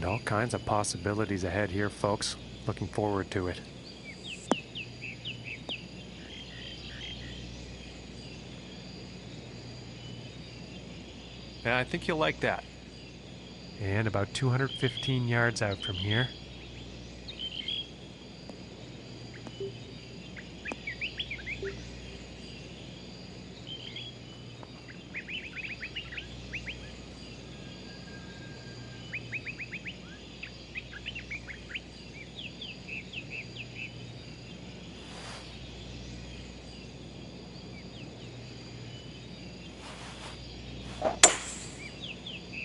And all kinds of possibilities ahead here, folks. Looking forward to it. Yeah, I think you'll like that. And about 215 yards out from here.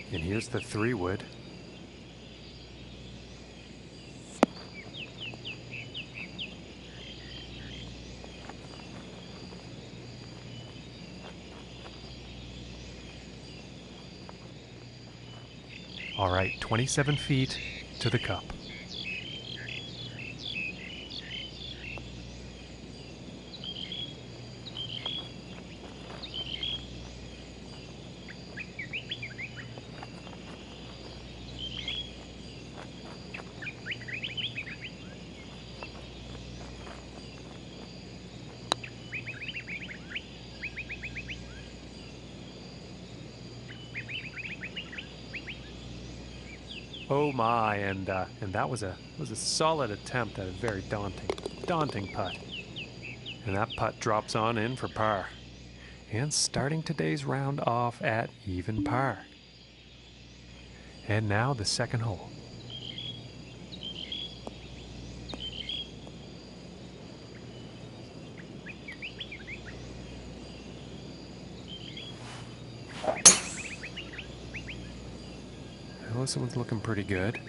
And here's the 3-wood. All right, 27 feet to the cup. Oh my, and that was a solid attempt at a very daunting putt. And that putt drops on in for par. And starting today's round off at even par. And now the second hole. Well, this one's looking pretty good.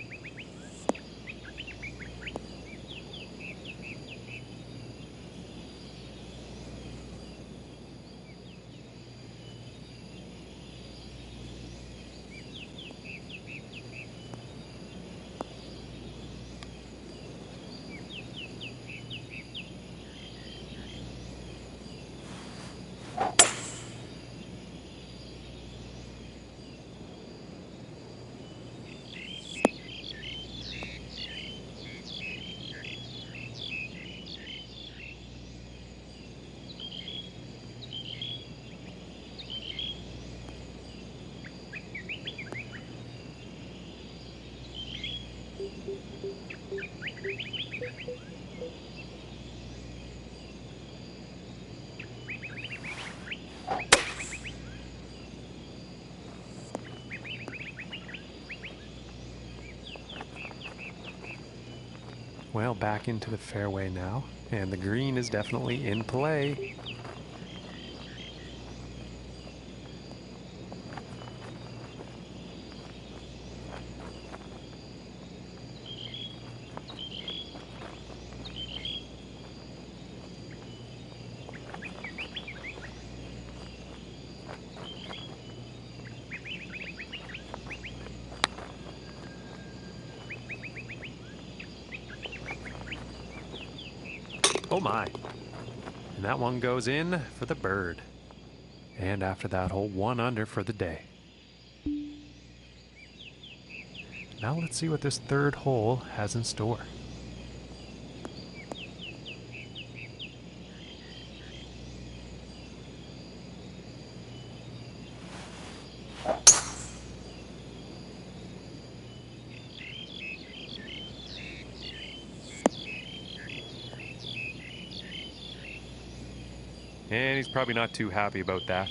Well, back into the fairway now, and the green is definitely in play. Oh my. And that one goes in for the bird. And after that hole, 1 under for the day. Now let's see what this third hole has in store. And he's probably not too happy about that.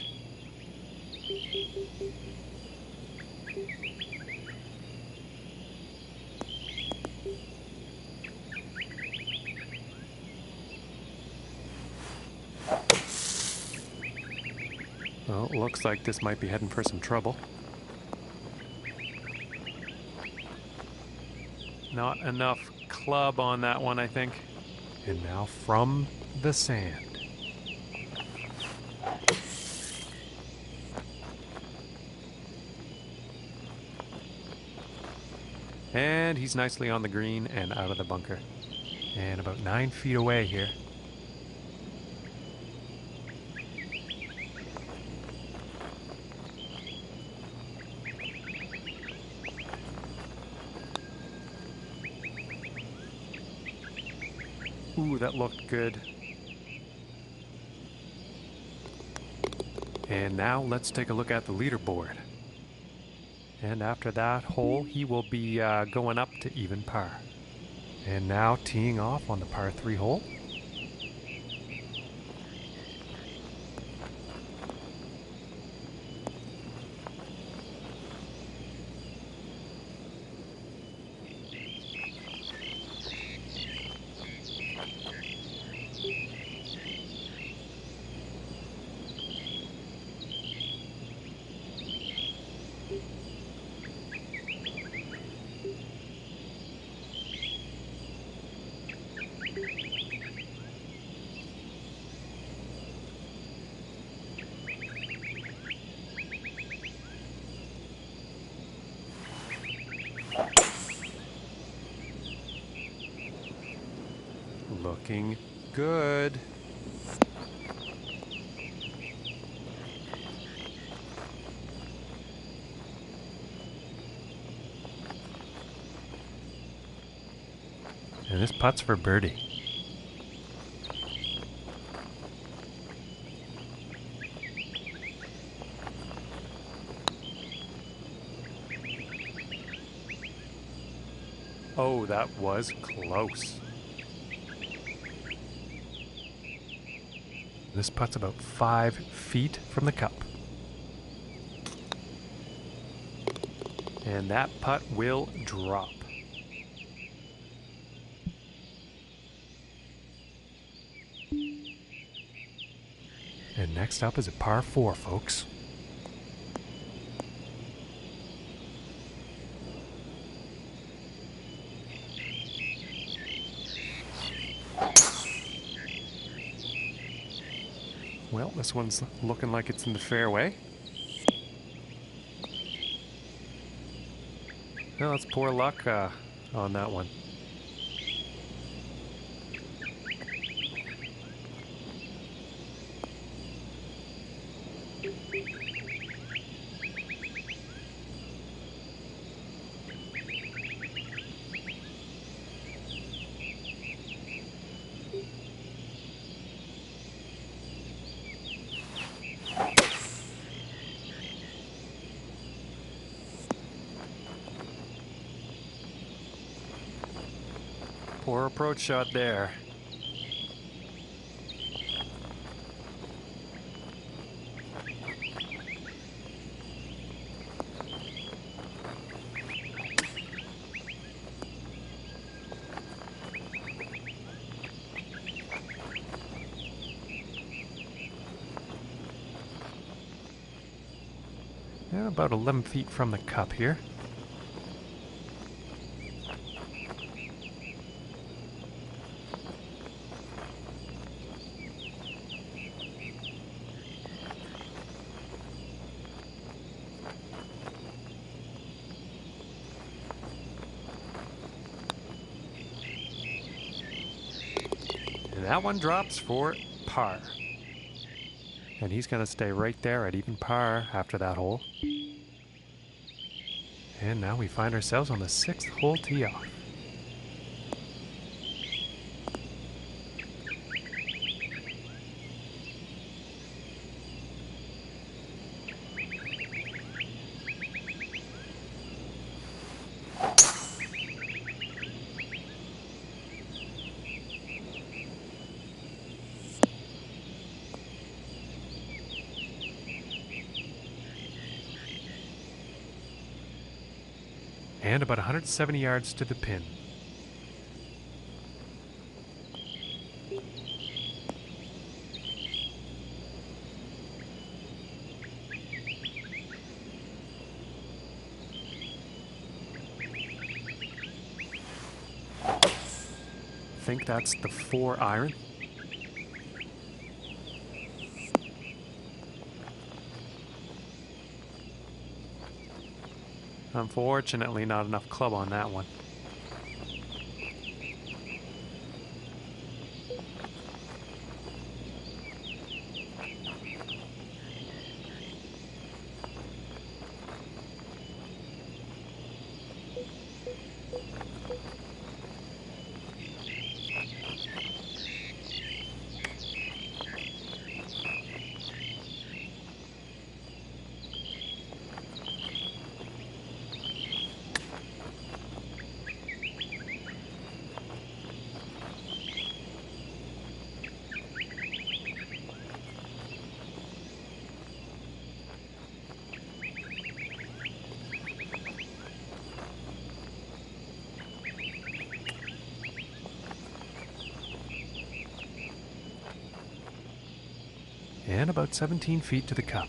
Well, looks like this might be heading for some trouble. Not enough club on that one, I think. And now from the sand. And he's nicely on the green and out of the bunker. And about 9 feet away here. Ooh, that looked good. And now let's take a look at the leaderboard. And after that hole, he will be going up to even par. And now teeing off on the par 3 hole. Looking good. And this putt's for birdie. Oh, that was close. This putt's about 5 feet from the cup. And that putt will drop. And next up is a par 4, folks. Well, this one's looking like it's in the fairway. Well, that's poor luck on that one. Poor approach shot there. Yeah, about 11 feet from the cup here. And that one drops for par. And he's going to stay right there at even par after that hole. And now we find ourselves on the 6th hole tee off. And about 170 yards to the pin. I think that's the 4 iron. Unfortunately, not enough club on that one. and about 17 feet to the cup.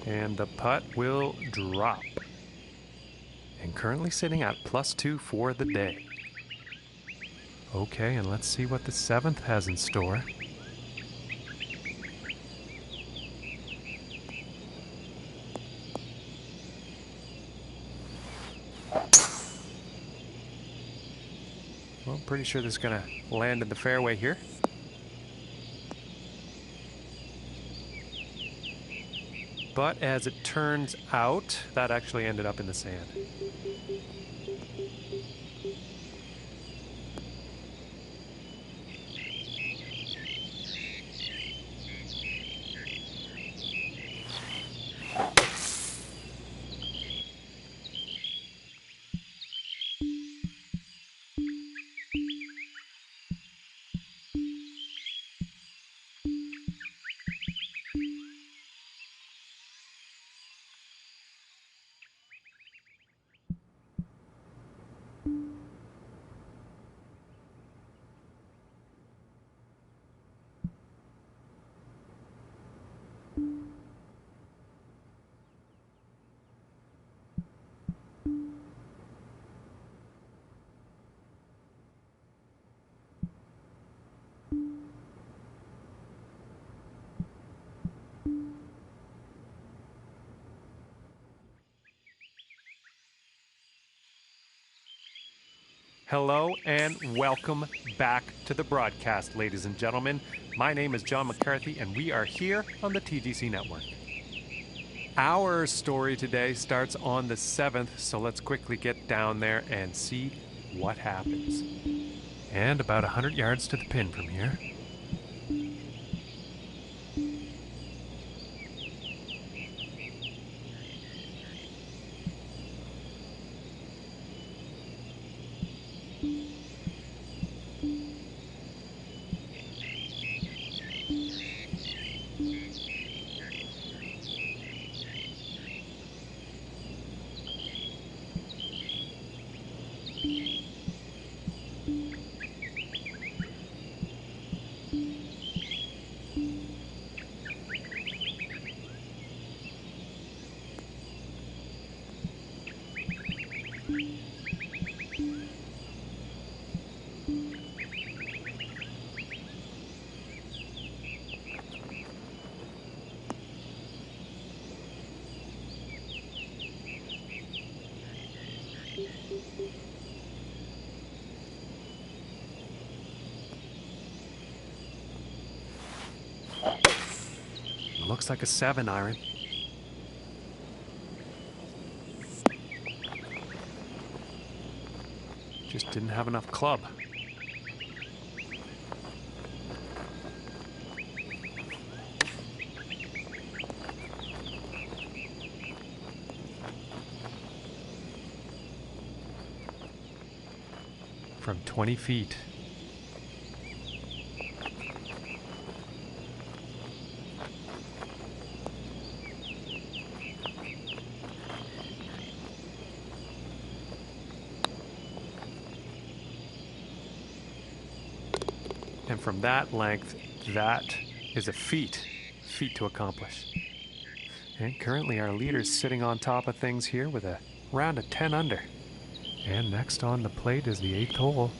And the putt will drop. And currently sitting at +2 for the day. Okay, and let's see what the 7th has in store. Well, I'm pretty sure this is going to land in the fairway here. But as it turns out, that actually ended up in the sand. Hello and welcome back to the broadcast, ladies and gentlemen. My name is John McCarthy and we are here on the TGC Network. Our story today starts on the 7th, so let's quickly get down there and see what happens. And about 100 yards to the pin from here. Looks like a 7-iron. Just didn't have enough club. From 20 feet. And from that length, that is a feat to accomplish. And currently our leader's sitting on top of things here with a round of 10 under. And next on the plate is the 8th hole.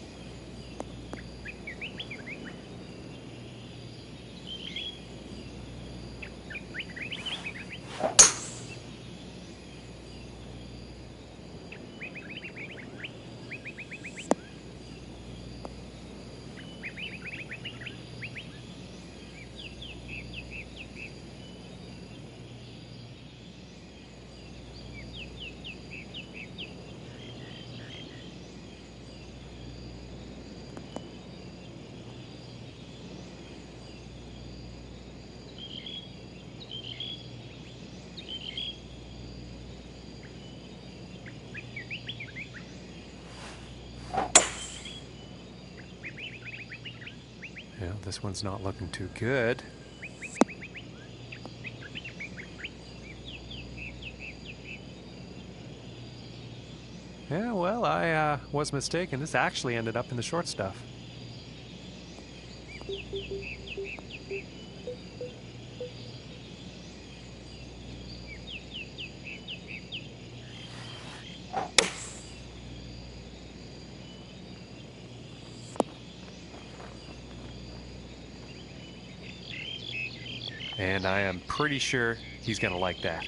Yeah, this one's not looking too good. Yeah, well, I was mistaken. This actually ended up in the short stuff. And I am pretty sure he's going to like that.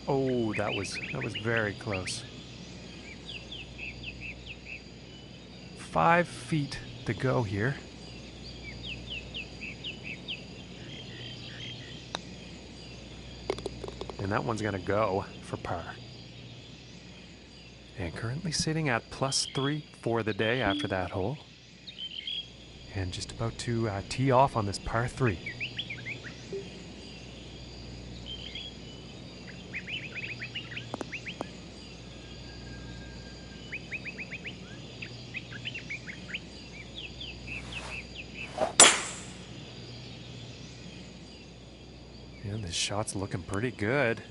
Oh, that was very close. 5 feet to go here. And that one's gonna go for par. And currently sitting at +3 for the day after that hole. And just about to tee off on this par 3. And this shot's looking pretty good.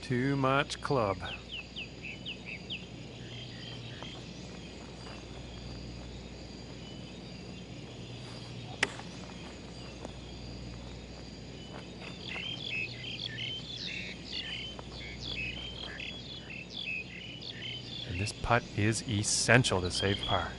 Too much club. And this putt is essential to save par.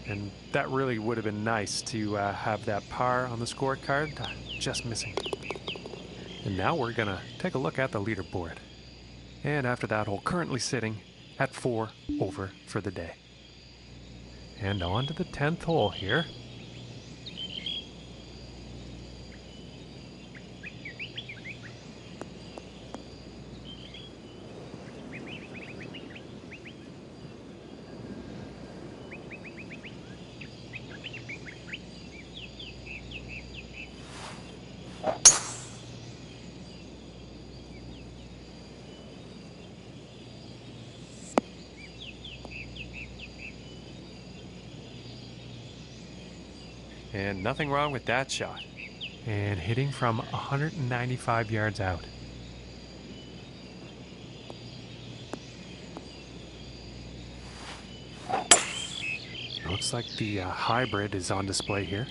And that really would have been nice to have that par on the scorecard. Just missing. And now we're going to take a look at the leaderboard. And after that hole, currently sitting at 4 over for the day. And on to the 10th hole here. And nothing wrong with that shot. And hitting from 195 yards out. Looks like the hybrid is on display here.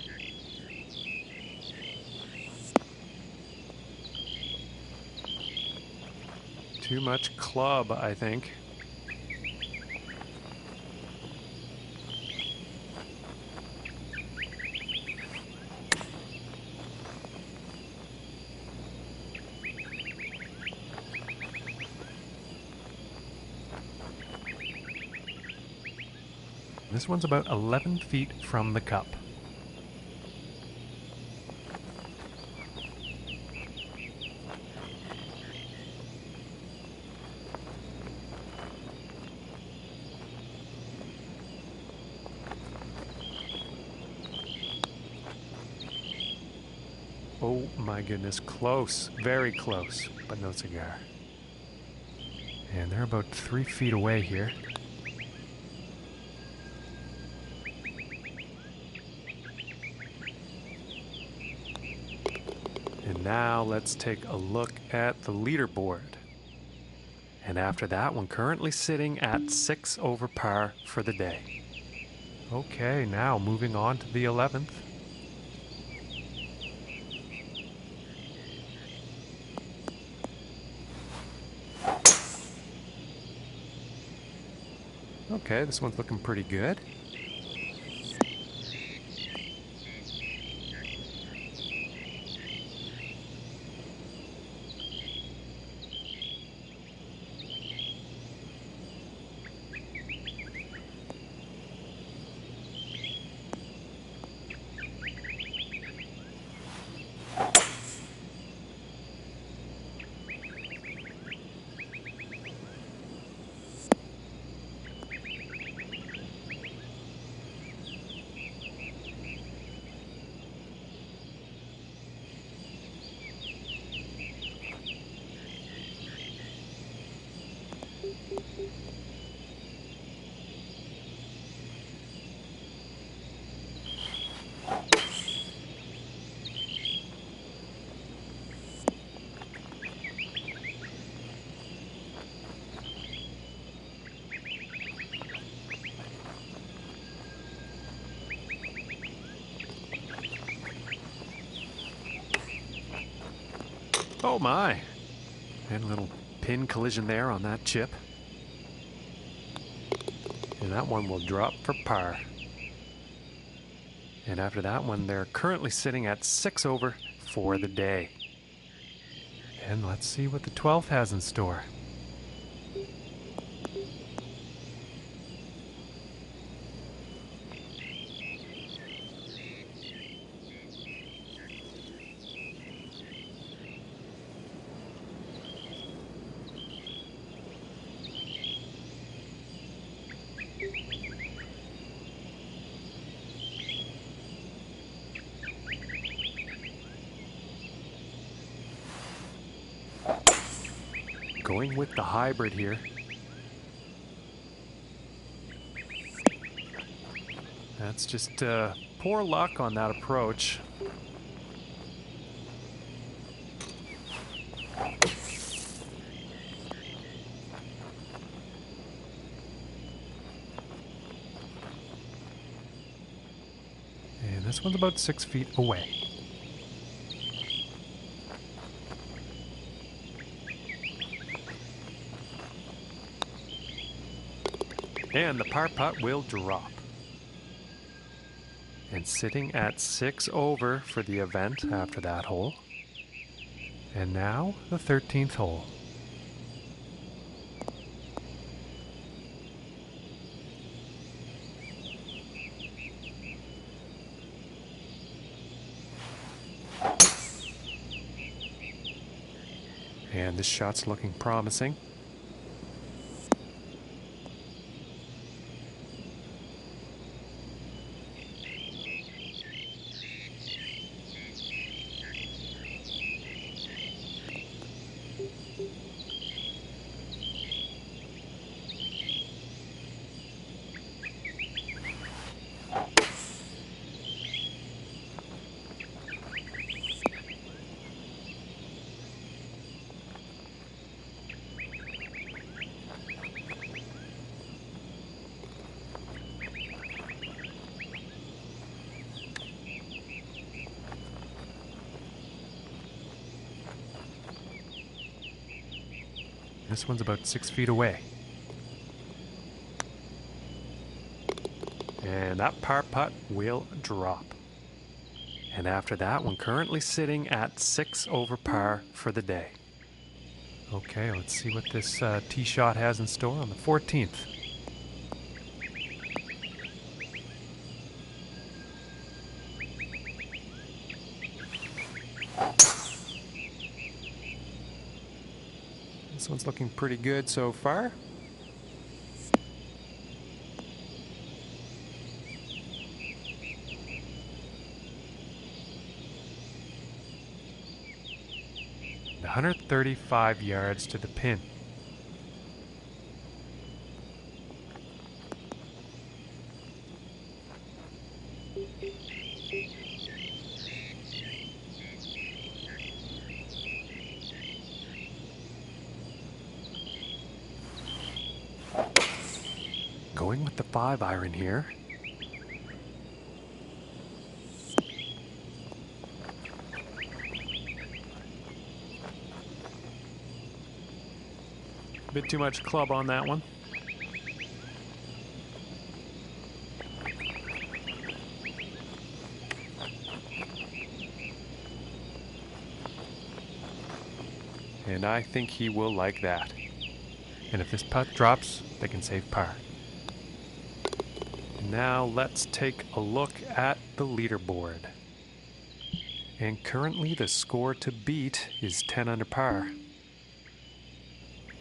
Too much club, I think. This one's about 11 feet from the cup. Oh my goodness, close, very close, but no cigar. And they're about 3 feet away here. And now let's take a look at the leaderboard. And after that one, currently sitting at 6 over par for the day. Okay, now moving on to the 11th. Okay, this one's looking pretty good. Oh my! And a little pin collision there on that chip. And that one will drop for par. And after that one, they're currently sitting at 6 over for the day. And let's see what the 12th has in store. Going with the hybrid here. That's just poor luck on that approach. And this one's about 6 feet away. And the par putt will drop. And sitting at 6 over for the event after that hole. And now the 13th hole. And this shot's looking promising. This one's about 6 feet away. And that par putt will drop. And after that one, currently sitting at 6 over par for the day. Okay, let's see what this tee shot has in store on the 14th. This one's looking pretty good so far. And 135 yards to the pin. Going with the 5-iron here. A bit too much club on that one. And I think he will like that. And if this putt drops, they can save par. Now let's take a look at the leaderboard. And currently the score to beat is 10 under par.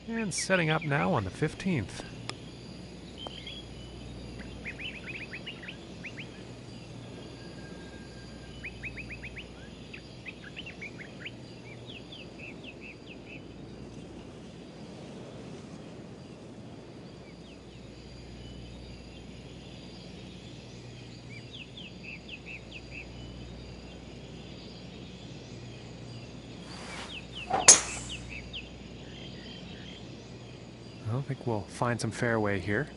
And setting up now on the 15th. I think we'll find some fairway here.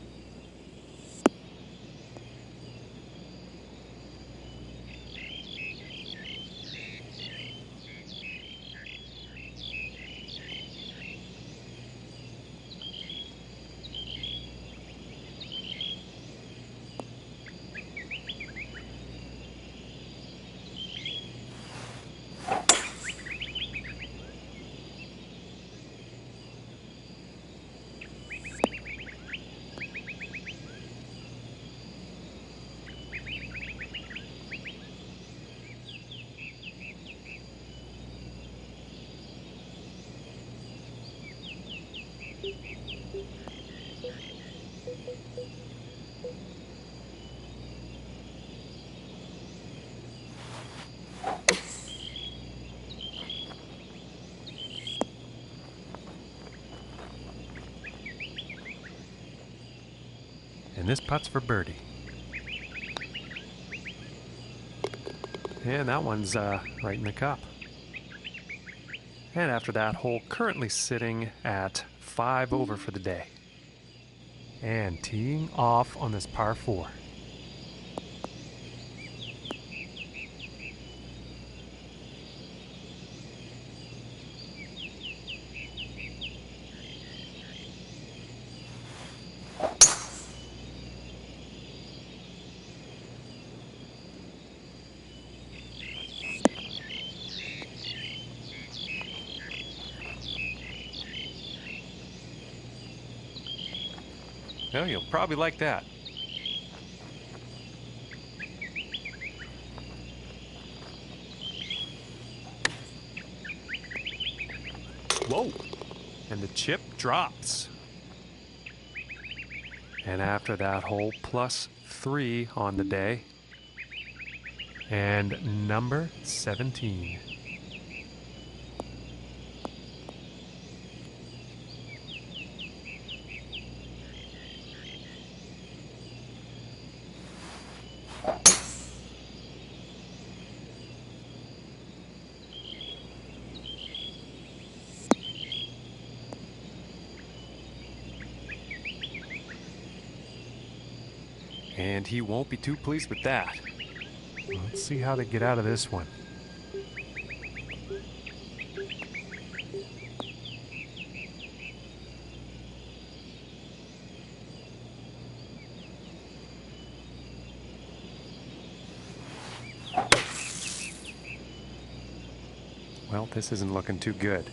And this putt's for birdie. And that one's right in the cup. And after that hole, currently sitting at 5 over for the day. And teeing off on this par 4. Well, you'll probably like that. Whoa! And the chip drops. And after that hole, +3 on the day. And number 17. And he won't be too pleased with that. Let's see how they get out of this one. Well, this isn't looking too good.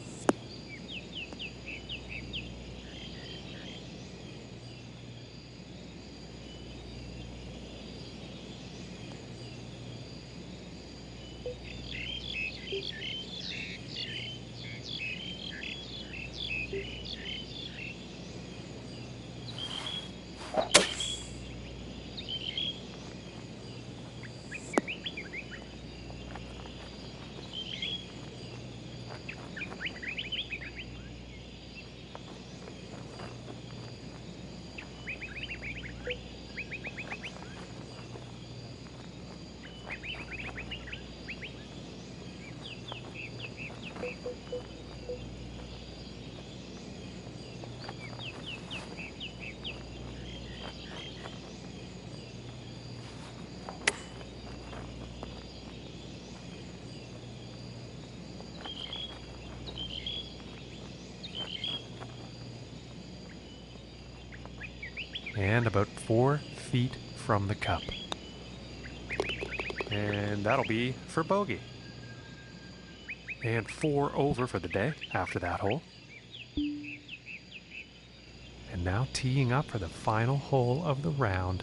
And about 4 feet from the cup. And that'll be for bogey. And 4 over for the day after that hole. And now teeing up for the final hole of the round.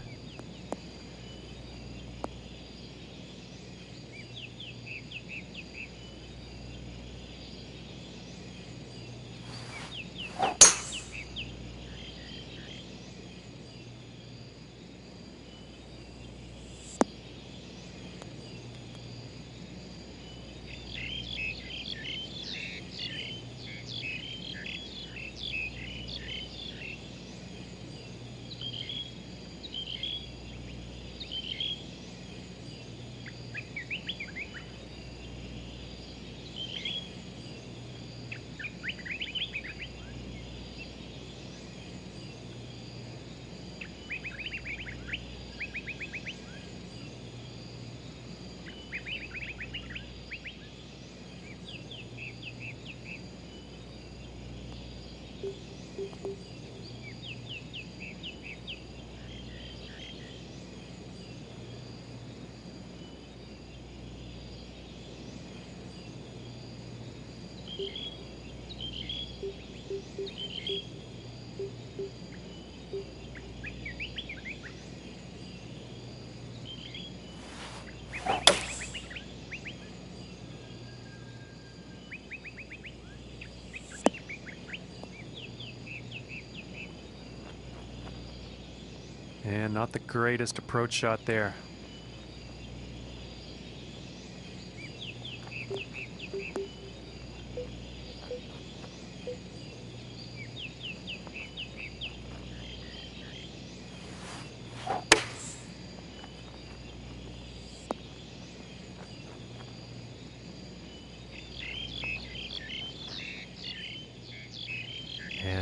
And not the greatest approach shot there.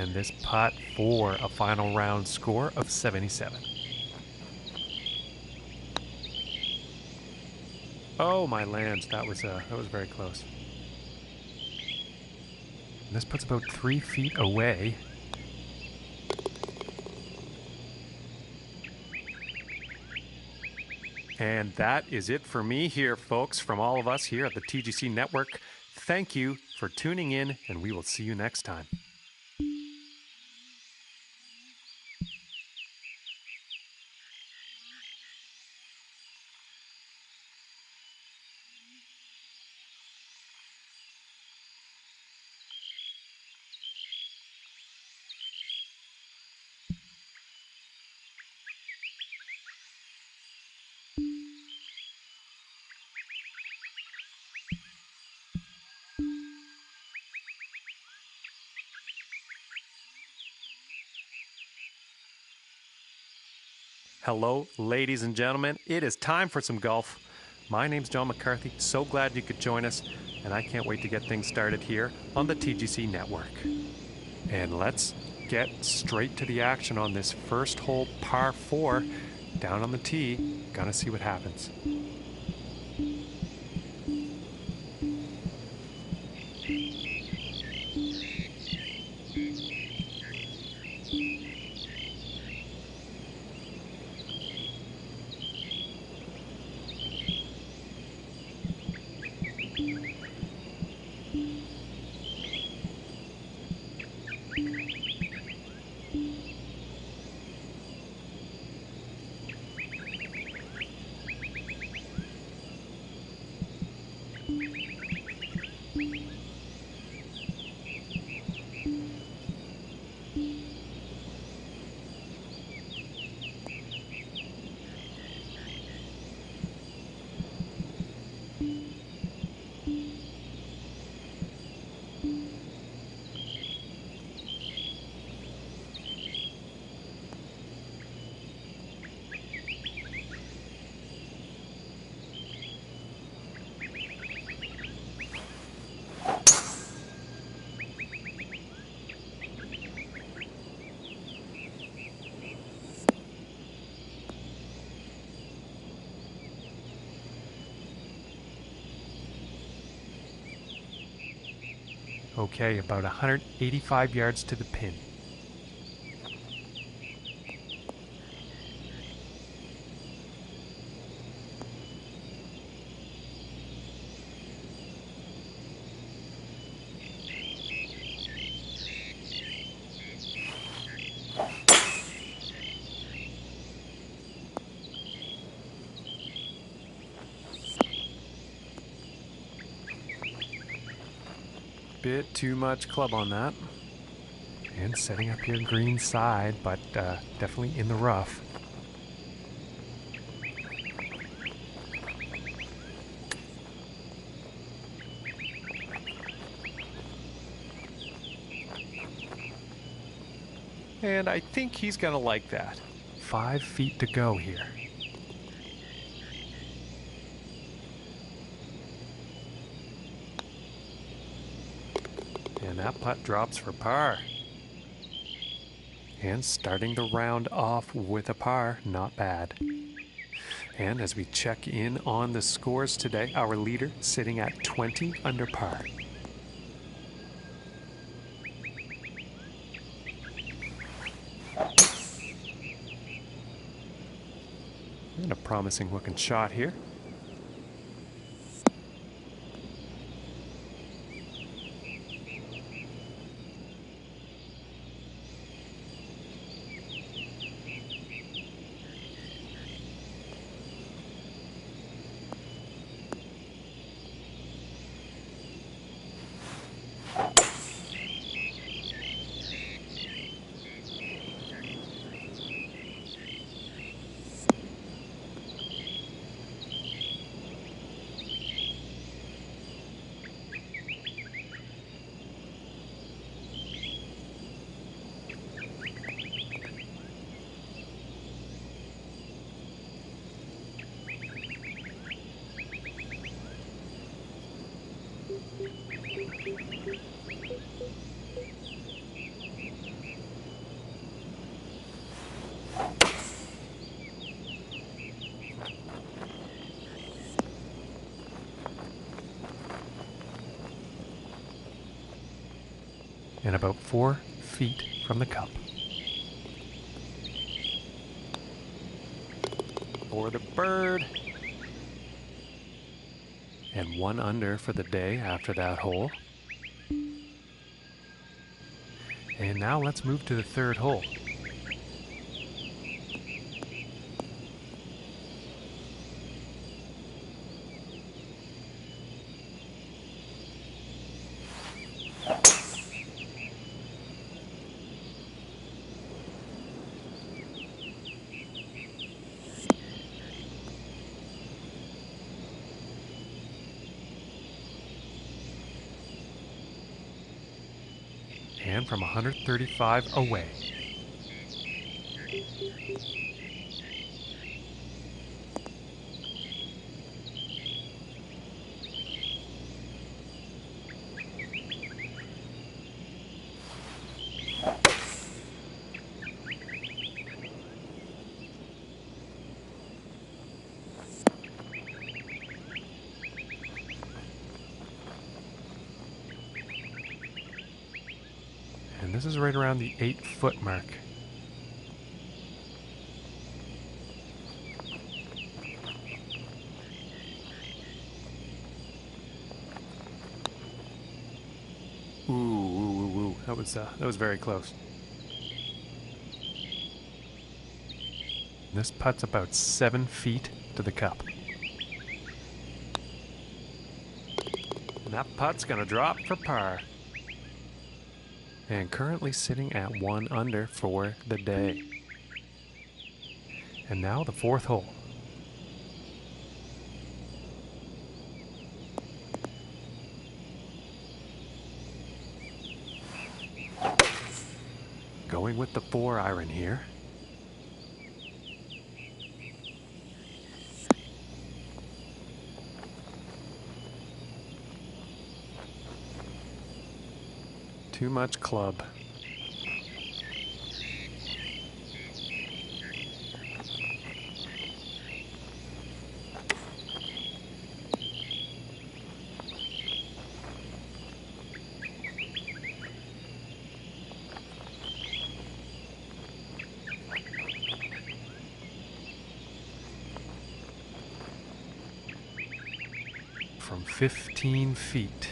And this putt for a final round score of 77. Oh my lands, that was very close. And this puts about 3 feet away. And that is it for me here, folks, from all of us here at the TGC Network. Thank you for tuning in, and we will see you next time. Hello, ladies and gentlemen. It is time for some golf. My name's John McCarthy. So glad you could join us, and I can't wait to get things started here on the TGC Network. And let's get straight to the action on this first hole par 4 down on the tee. Gonna see what happens. Okay, about 185 yards to the pin. Bit too much club on that. And setting up your green side, but definitely in the rough. And I think he's gonna like that. 5 feet to go here. And that putt drops for par. And starting the round off with a par, not bad. And as we check in on the scores today, our leader sitting at 20 under par. And a promising looking shot here. and about 4 feet from the cup. For the bird. And 1 under for the day after that hole. And now let's move to the 3rd hole. And from 135 away. And this is right around the 8-foot mark. Ooh. That was very close. This putt's about 7 feet to the cup. And that putt's gonna drop for par. And currently sitting at 1 under for the day. And now the 4th hole. Going with the 4-iron here. Too much club. From 15 feet.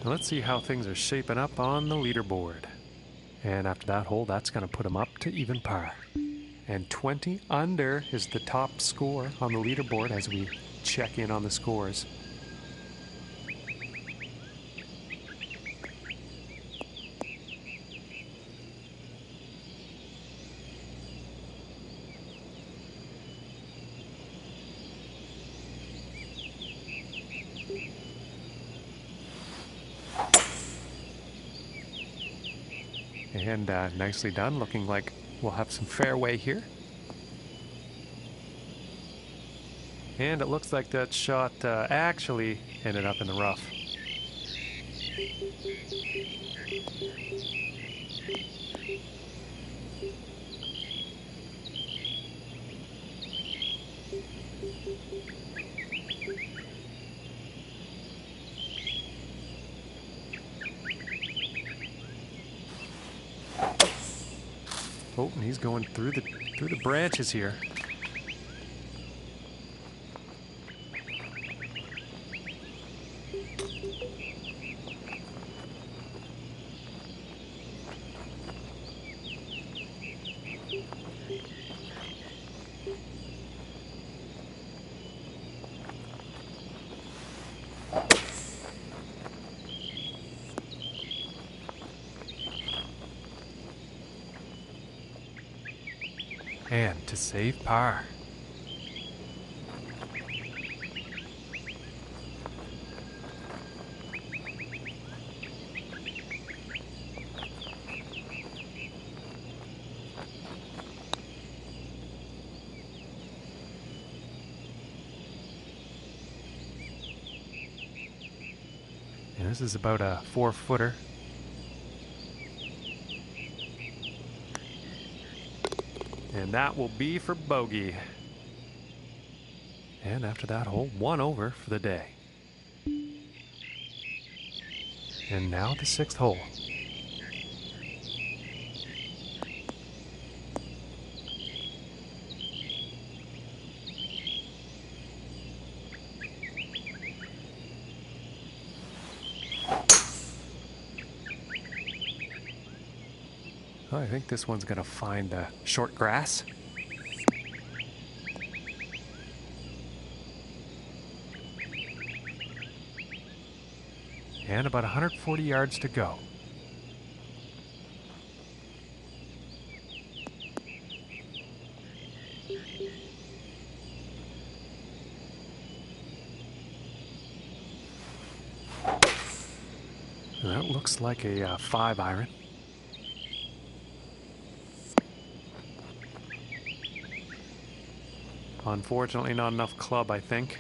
Now let's see how things are shaping up on the leaderboard. And after that hole, that's going to put him up to even par. And 20 under is the top score on the leaderboard as we check in on the scores. And nicely done, looking like we'll have some fairway here. And it looks like that shot actually ended up in the rough. Oh, and he's going through the branches here. And to save par. This is about a 4-footer. And that will be for bogey. And after that hole, 1 over for the day. And now the 6th hole. Oh, I think this one's gonna find the short grass. And about 140 yards to go. And that looks like a 5-iron. Unfortunately, not enough club, I think.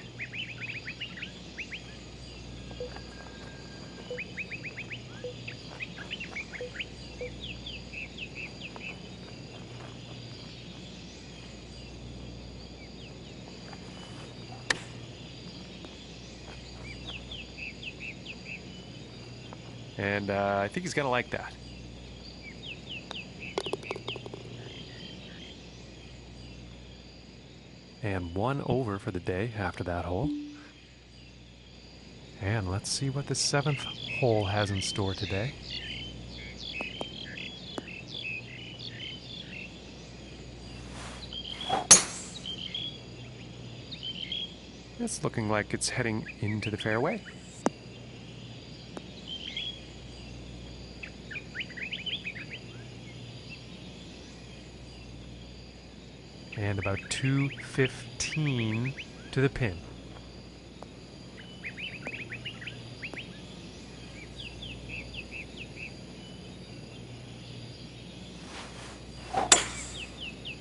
And I think he's gonna like that. And 1 over for the day after that hole. And let's see what the 7th hole has in store today. It's looking like it's heading into the fairway. And about 215 to the pin.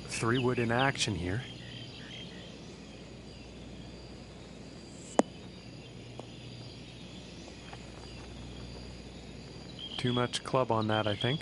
Three-wood in action here. Too much club on that, I think.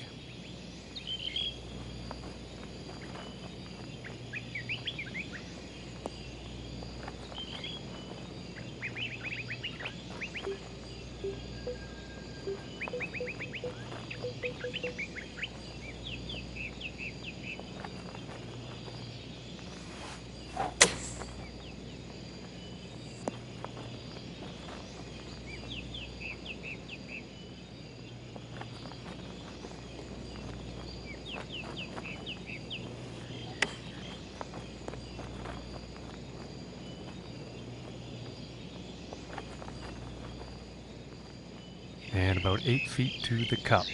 And about 8 feet to the cup.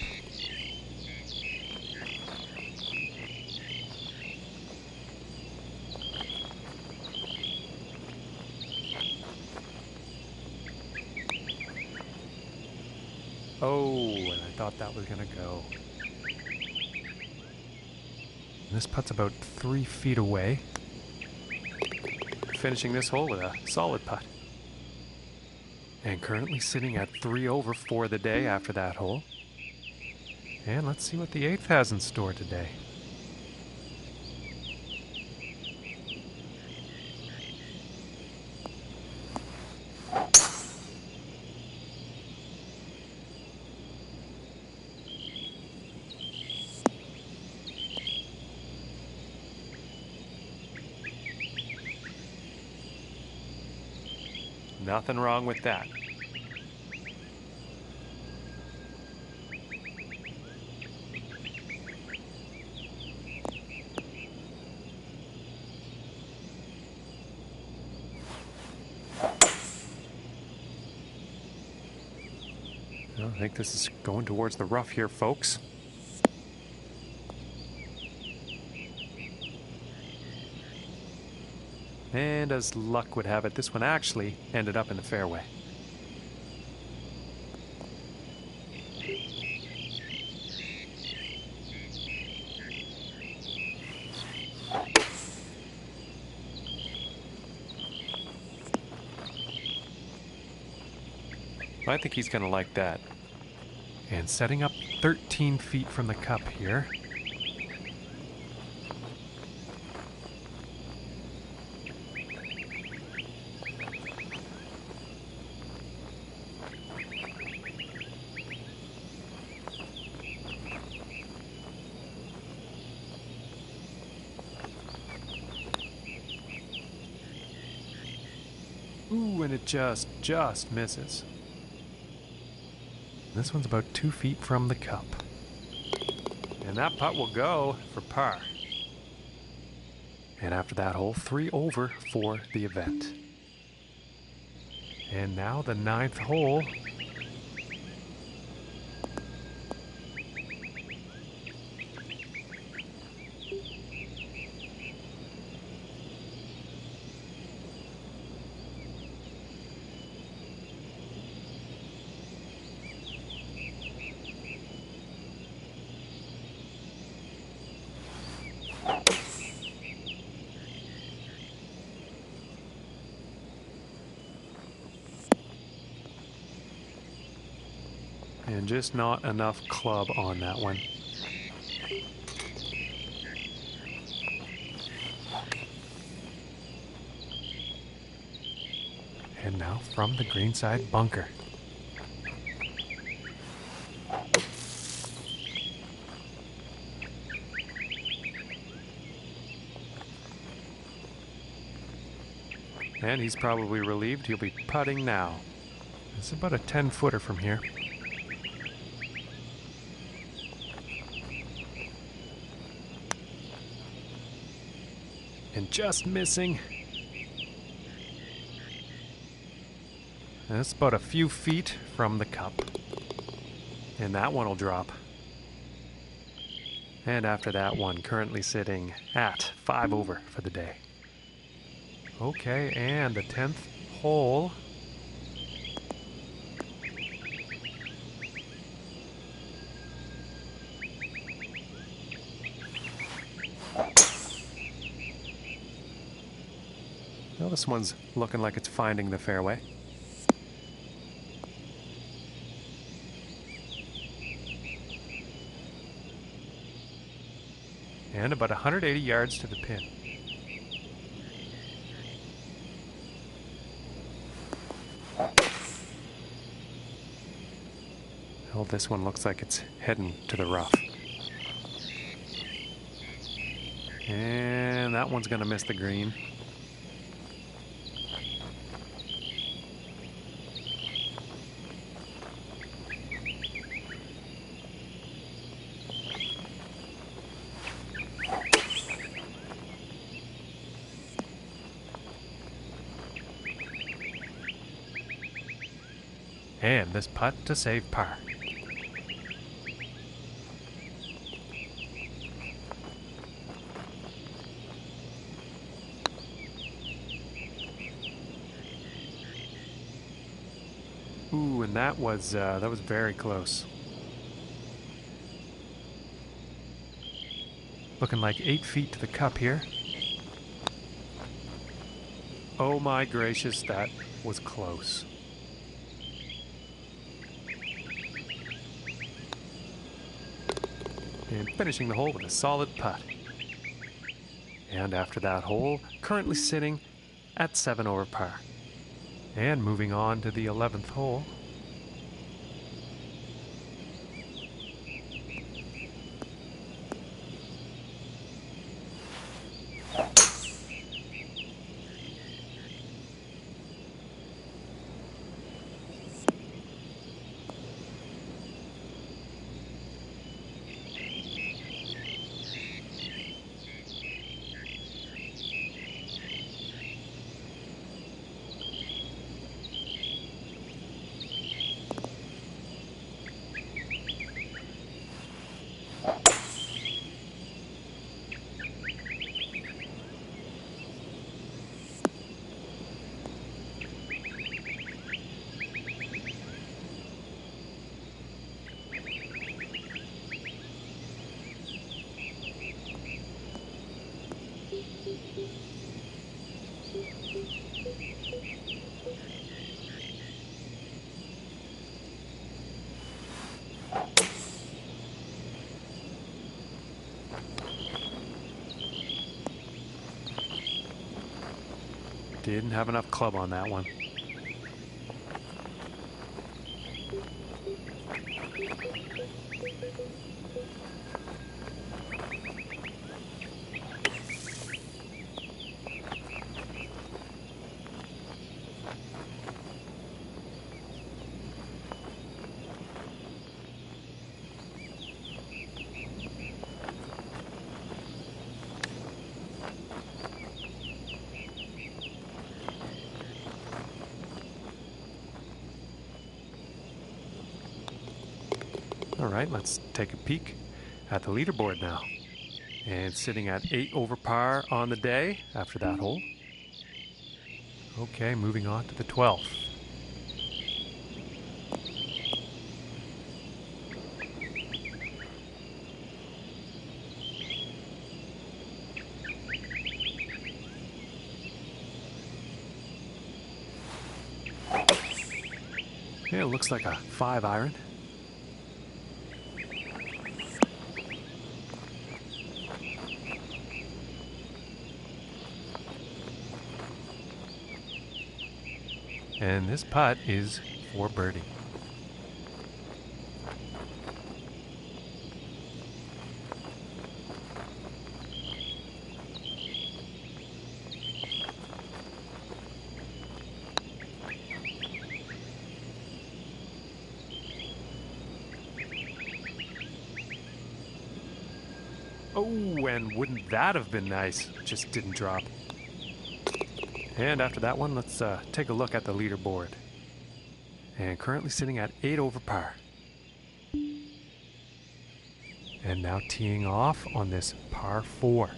Oh, and I thought that was gonna go. This putt's about 3 feet away. Finishing this hole with a solid putt. And currently sitting at 3 over for the day after that hole. And let's see what the 8th has in store today. Nothing wrong with that. I think this is going towards the rough here, folks. And as luck would have it, this one actually ended up in the fairway. I think he's going to like that. And setting up 13 feet from the cup here. Ooh, and it just misses. This one's about 2 feet from the cup. And that putt will go for par. And after that hole, 3 over for the event. And now the 9th hole. And just not enough club on that one. And now from the greenside bunker. And he's probably relieved he'll be putting now. It's about a 10-footer from here. And just missing. And it's about a few feet from the cup. And that one will drop. And after that one, currently sitting at 5 over for the day. Okay, and the 10th hole. Well, this one's looking like it's finding the fairway. And about 180 yards to the pin. Well, this one looks like it's heading to the rough. And that one's going to miss the green. And this putt to save par. Ooh, and that was very close. Looking like 8 feet to the cup here. Oh my gracious, that was close. And finishing the hole with a solid putt. And after that hole, currently sitting at 7 over par. And moving on to the 11th hole. Didn't have enough club on that one. All right, let's take a peek at the leaderboard now. And sitting at 8 over par on the day after that hole. Okay, moving on to the 12th. Yeah, it looks like a 5-iron. And this putt is for birdie. Oh, and wouldn't that have been nice? Just didn't drop. And after that one, let's take a look at the leaderboard. And currently sitting at 8 over par. And now teeing off on this par 4.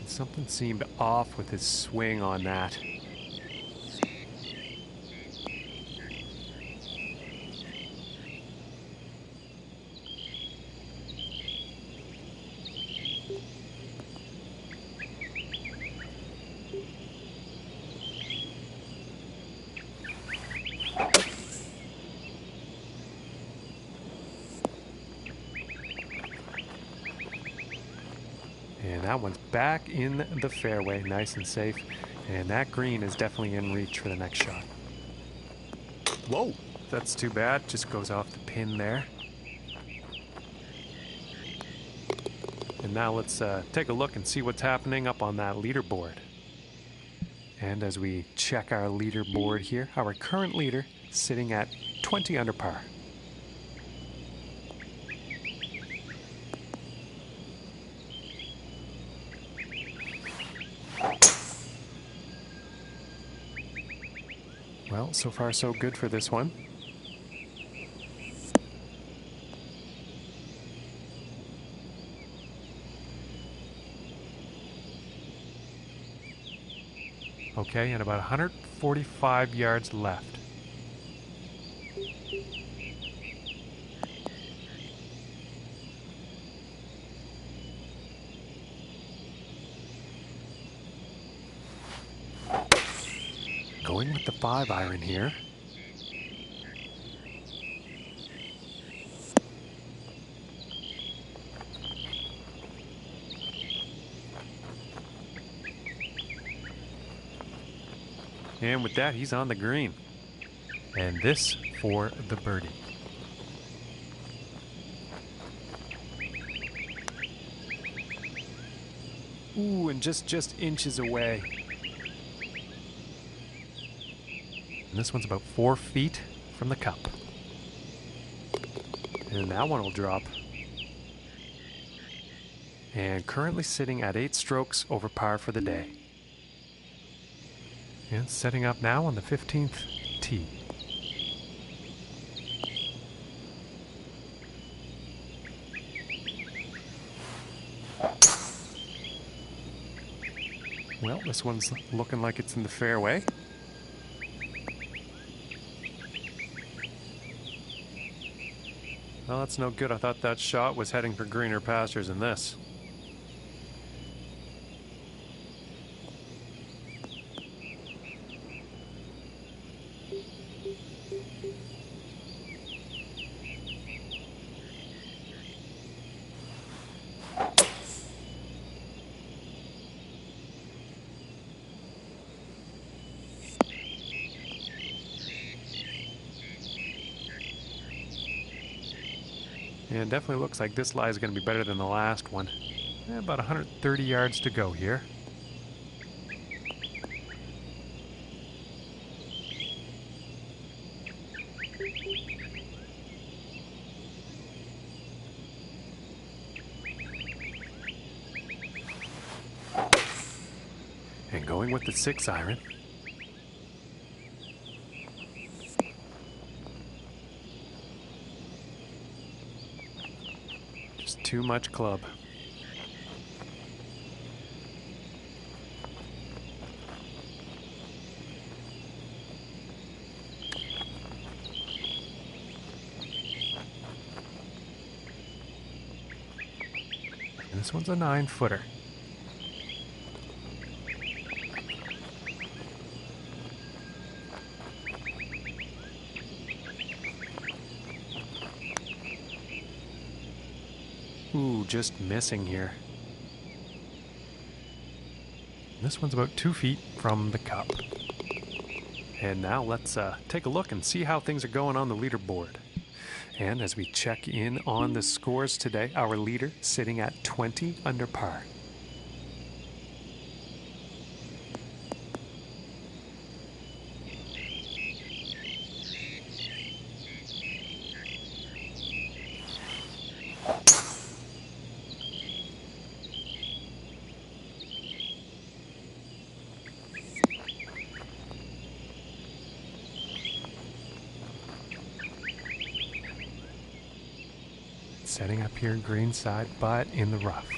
Something seemed off with his swing on that. And that one's back in the fairway, nice and safe. And that green is definitely in reach for the next shot. Whoa, that's too bad. Just goes off the pin there. And now let's take a look and see what's happening up on that leaderboard. And as we check our leaderboard here, our current leader sitting at 20 under par. Well, so far so good for this one. Okay, and about 145 yards left. Going with the 5-iron here. And with that, he's on the green. And this for the birdie. Ooh, and just inches away. And this one's about 4 feet from the cup. And that one will drop. And currently sitting at 8 strokes over par for the day. And setting up now on the 15th tee. Well, this one's looking like it's in the fairway. Well, that's no good. I thought that shot was heading for greener pastures than this. And it definitely looks like this lie is going to be better than the last one. About 130 yards to go here. And going with the 6 iron. Just too much club. And this one's a 9-footer. Ooh, just missing here. This one's about 2 feet from the cup. And now let's take a look and see how things are going on the leaderboard. And as we check in on the scores today, our leader sitting at 20 under par. Setting up here greenside, but in the rough.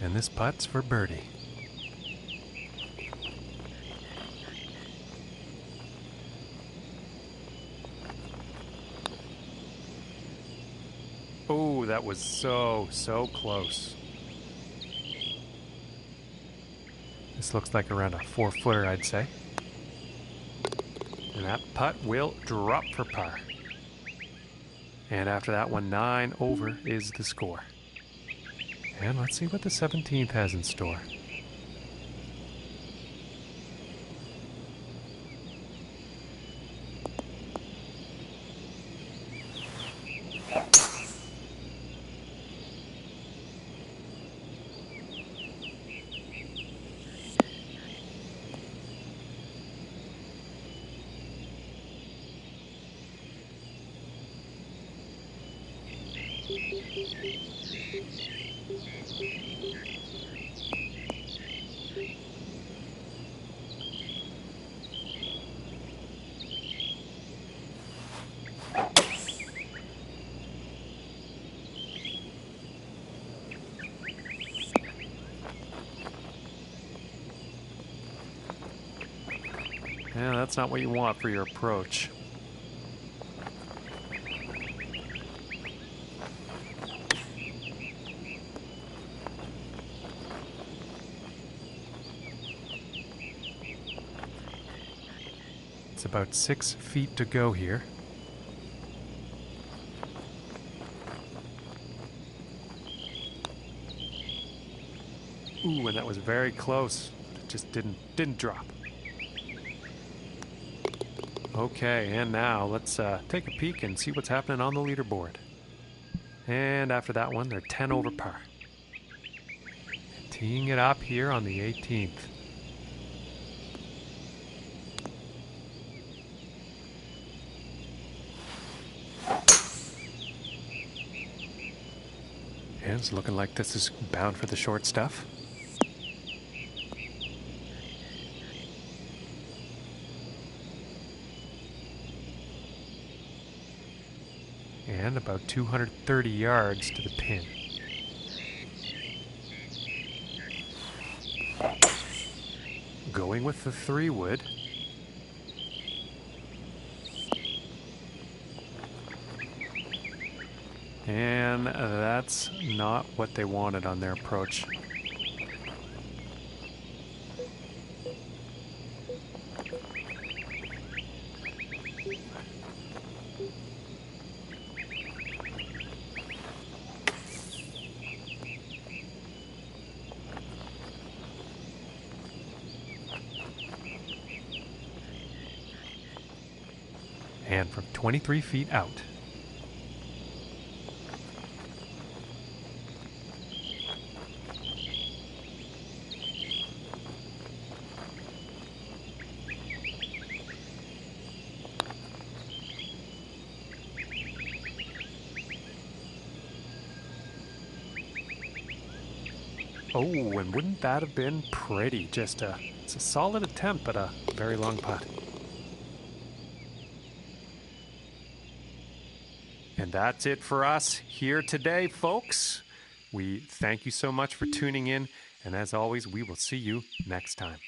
And this putt's for birdie. Oh, that was so close. This looks like around a 4-footer, I'd say. And that putt will drop for par. And after that one, 9 over is the score. And let's see what the 17th has in store. Yeah, that's not what you want for your approach. It's about 6 feet to go here. Ooh, and that was very close. It just didn't drop. Okay, and now let's take a peek and see what's happening on the leaderboard. And after that one, they're 10 over par. Teeing it up here on the 18th. And it's looking like this is bound for the short stuff. And about 230 yards to the pin. Going with the 3-wood. And that's not what they wanted on their approach. and from 23 feet out. Oh, and wouldn't that have been pretty? It's a solid attempt, but a very long putt. And that's it for us here today, folks. We thank you so much for tuning in, and as always, we will see you next time.